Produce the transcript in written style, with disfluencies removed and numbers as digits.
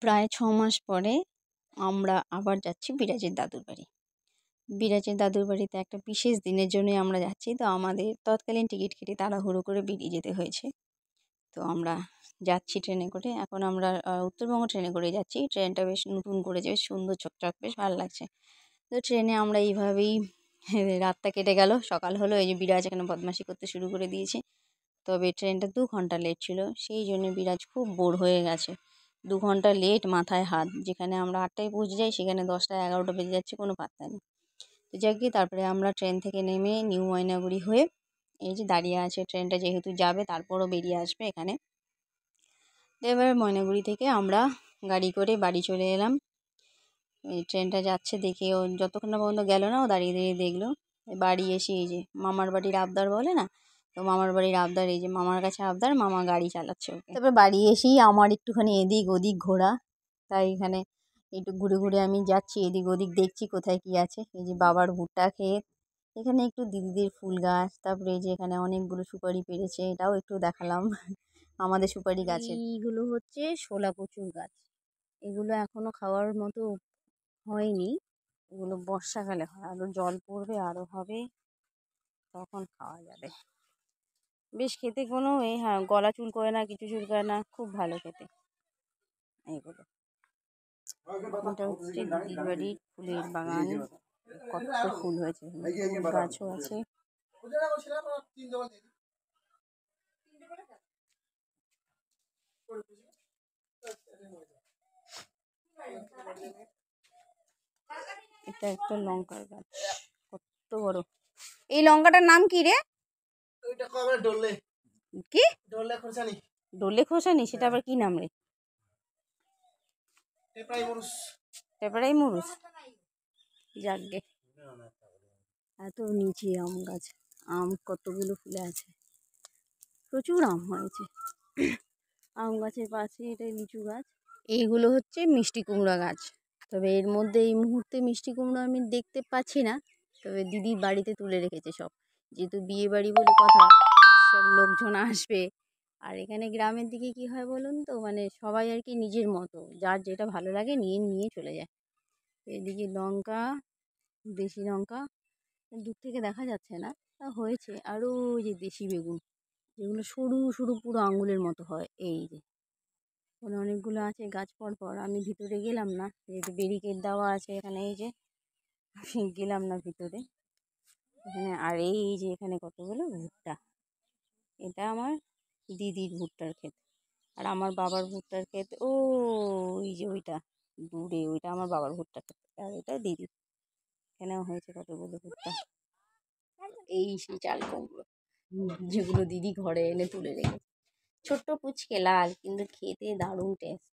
প্রায় 6 মাস পরে আমরা আবার যাচ্ছি বিরাজের দাদুর বাড়ি। বিরাজের দাদুর বাড়িতে একটা বিশেষ দিনের জন্যই আমরা যাচ্ছি। তো আমাদের তৎকালীন টিকিট কেটে তাড়াহুড়ো করে বেরিয়ে যেতে হয়েছে। তো আমরা যাচ্ছি ট্রেনে করে। এখন আমরা উত্তরবঙ্গ ট্রেনে করে যাচ্ছি। ট্রেনটা বেশ নতুন করেছে, বেশ সুন্দর চকচক, বেশ ভালো লাগছে। তো ট্রেনে আমরা এইভাবেই রাতটা কেটে গেল। সকাল হলো, এই যে বিরাজ এখানে বদমাইশি করতে শুরু করে দিয়েছে। তবে ট্রেনটা 2 ঘন্টা লেট ছিল, সেই জন্য বিরাজ খুব বোর হয়ে গেছে। 2 ঘন্টা লেট, মাথায় হাত। যেখানে আমরা 8টায় পৌঁছে যাই সেখানে 10টা 11টা বেজে যাচ্ছে, কোনো পাত্তা নেই। তো যাক গিয়ে তারপরে আমরা ট্রেন থেকে নেমে নিউ ময়নাগুড়ি হয়ে এই যে দাঁড়িয়ে আছে ট্রেনটা, যেহেতু যাবে তারপরও বেরিয়ে আসবে এখানে। তো এবার ময়নাগুড়ি থেকে আমরা গাড়ি করে বাড়ি চলে এলাম। এই ট্রেনটা যাচ্ছে দেখে ও যতক্ষণ না পর্যন্ত গেল না, ও দাঁড়িয়ে দাঁড়িয়ে দেখলো। বাড়ি এসে এই যে মামার বাড়ির আবদার বলে না, তো মামার বাড়ির আবদার, এই যে মামার কাছে আবদার, মামা গাড়ি চালাচ্ছে ওকে। তারপর বাড়ি এসেই আমার একটুখানি এদিক ওদিক ঘোরা, তাই এখানে একটু ঘুরে ঘুরে আমি যাচ্ছি, এদিক ওদিক দেখছি কোথায় কি আছে। এই যে বাবার ভুট্টা ক্ষেত, এখানে একটু দিদিদের ফুল গাছ, তারপরে এই যে এখানে অনেকগুলো সুপারি পেরেছে, এটাও একটু দেখালাম। আমাদের সুপারি গাছে এইগুলো হচ্ছে শোলা কচুর গাছ। এগুলো এখনো খাওয়ার মতো হয়নি, এগুলো বর্ষাকালে হয়, আরও জল পড়বে, আরও হবে, তখন খাওয়া যাবে। বেশ খেতে কোনো হ্যাঁ, গলা চুল করে না, কিছু চুল করে না, খুব ভালো খেতে এইগুলো। এটা হচ্ছে দিদির বাড়ির ফুলের বাগান, কত ফুল হয়েছে, ফুল গাছও আছে। এটা একটা লঙ্কার গাছ, কত বড়। এই লঙ্কাটার নাম কি রে? কি ডোলে খোসানি? সেটা আবার কি নাম রে? পেপারাই মরুচ। যাকগে, এত নিচে আম গাছ, আম কতগুলো ফুলে আছে, প্রচুর আম হয়েছে। আম গাছের পাশে এটা লিচু গাছ। এইগুলো হচ্ছে মিষ্টি কুমড়া গাছ। তবে এর মধ্যে এই মুহূর্তে মিষ্টি কুমড়ো আমি দেখতে পাচ্ছি না, তবে দিদি বাড়িতে তুলে রেখেছে সব, যেহেতু বিয়ে বাড়ি বলে কথা, সব লোকজন আসবে। আর এখানে গ্রামের দিকে কি হয় বলুন তো, মানে সবাই আর কি নিজের মতো, যার যেটা ভালো লাগে নিয়ে নিয়ে চলে যায়। এদিকে লঙ্কা, দেশি লঙ্কা, দূর থেকে দেখা যাচ্ছে না, তা হয়েছে। আরও ওই যে দেশি বেগুন, যেগুলো সরু সরু পুরো আঙুলের মতো হয়, এই যে ওখানে অনেকগুলো আছে গাছ পর। আমি ভিতরে গেলাম না, যেহেতু ব্যারিকেড দেওয়া আছে এখানে, এই যে আমি গেলাম না ভিতরে এখানে। আর এই যে এখানে কতগুলো ভুট্টা, এটা আমার দিদির ভুট্টার ক্ষেত, আর আমার বাবার ভুট্টার ক্ষেত ও ওই যে ওইটা দূরে, ওইটা আমার বাবার ভুট্টার ক্ষেত, আর এটা দিদি। এখানেও হয়েছে কতগুলো ভুট্টা। এই সেই চাল কুমড়ো, যেগুলো দিদি ঘরে এনে তুলে রেখেছে, ছোট্ট পুচকে লাল, কিন্তু খেতে দারুণ টেস্ট।